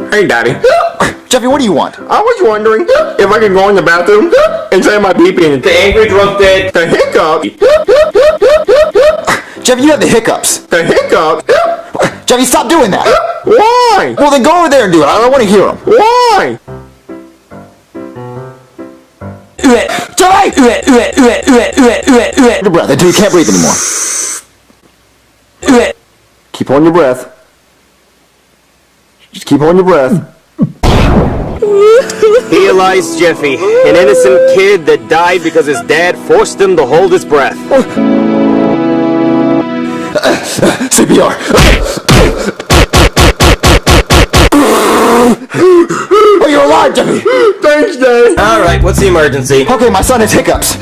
Hey, Daddy. Jeffy, what do you want? I was wondering if I could go in the bathroom and say my pee and the angry drunk did the hiccup. Jeffy, you have the hiccups. The hiccup? Jeffy, stop doing that. Why? Well, then go over there and do it. I don't want to hear them. Why? Jeffy! Hold your breath until you can't breathe anymore. Keep holding your breath. Just keep holding your breath. Here lies Jeffy, an innocent kid that died because his dad forced him to hold his breath. CPR. Oh, you're alive, Jeffy. Thanks, Dad. Alright, what's the emergency? Okay, my son has hiccups.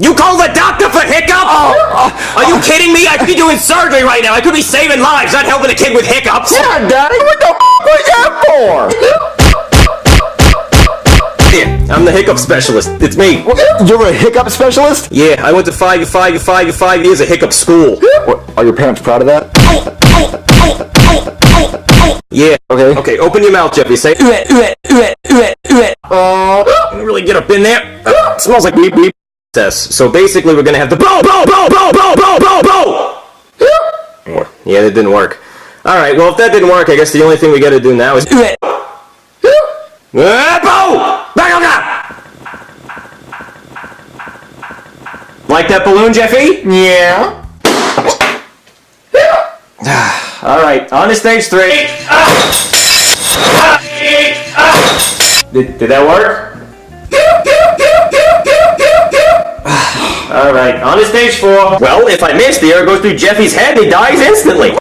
You call the doctor for hiccup? Are you kidding me? I could be doing surgery right now. I could be saving lives, not helping a kid with hiccups. Yeah, Daddy, what the was that for? Yeah, I'm the hiccup specialist. It's me. You're a hiccup specialist? Yeah, I went to 5 years of hiccup school. What, are your parents proud of that? Yeah. Okay. Okay, open your mouth, Jeffy. Say. Really get up in there. It smells like beep beep. So basically, we're gonna have the bow. Yeah, that didn't work. All right. Well, if that didn't work, I guess the only thing we got to do now is. Bow! Like that balloon, Jeffy? Yeah. All right. On to stage 3. Did that work? Alright, on to stage 4. Well, if I miss, the air goes through Jeffy's head and he dies instantly.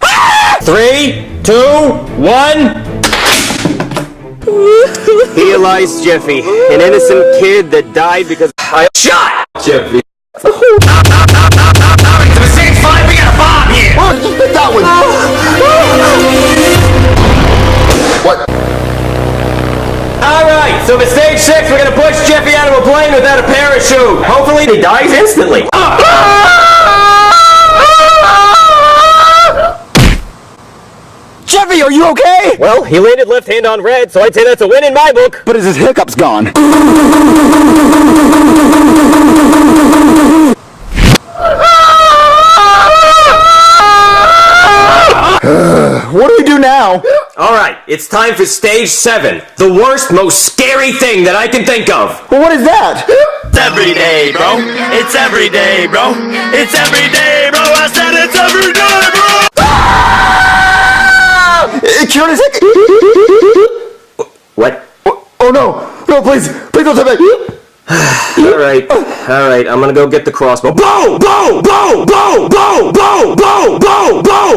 3, 2, 1. Here lies Jeffy, an innocent kid that died because I shot Jeffy. To stage 5, we got a bomb here. Oh, just pick that one. What? Alright, so for stage 6, we're gonna push Jeffy out of a plane without a parachute. Hopefully he dies instantly. Jeffy, are you okay? Well, he landed left hand on red, so I'd say that's a win in my book. But is his hiccups gone? What do we do now? Alright, it's time for stage 7. The worst, most scary thing that I can think of. Well, what is that? It's every day, bro. It's every day, bro. It's every day, bro. I said it's every day, bro. It cured his hiccups. What? Oh no! No, please don't tell me. Alright, I'm gonna go get the crossbow. Bow! Bow! Bow! Bow! Bow! Bow! Bow! Bow! Bow!